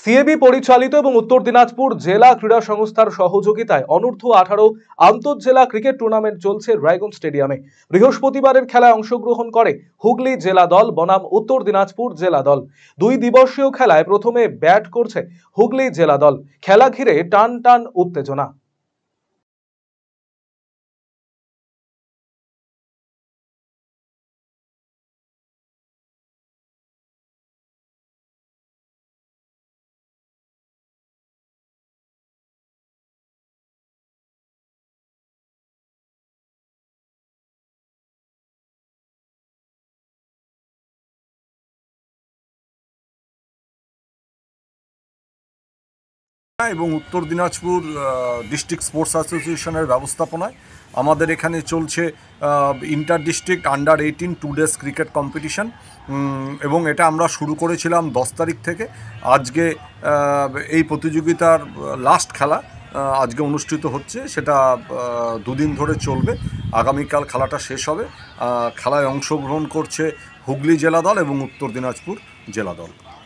CAB পরিচালিত এবং উত্তর দিনাজপুর জেলা ক্রীড়া সংস্থার সহযোগিতায় অনূর্ধ্ব-18 আন্তঃজেলা ক্রিকেট টুর্নামেন্ট চলছে রায়গঞ্জ স্টেডিয়ামে। বৃহস্পতিবারের খেলায় অংশগ্রহণ করে হুগলি জেলা দল বনাম উত্তর দিনাজপুর জেলা দল। দুই দিবসীয় খেলায় প্রথমে ব্যাট করছে হুগলি জেলা দল। খেলা ঘিরে টান টান উত্তেজনা। এবং উত্তর দিনাজপুর ডিস্ট্রিক্ট স্পোর্টস অ্যাসোসিয়েশনের ব্যবস্থাপনায় আমাদের এখানে চলছে inter district under 18 2 days cricket competition এবং এটা আমরা শুরু করেছিলাম 10 তারিখ থেকে। আজকে এই প্রতিযোগিতার লাস্ট খেলা আজকে অনুষ্ঠিত হচ্ছে, সেটা দুদিন ধরে চলবে। আগামীকাল খেলাটা শেষ হবে। খেলায় অংশগ্রহণ করছে হুগলি জেলা দল এবং উত্তর দিনাজপুর জেলা দল।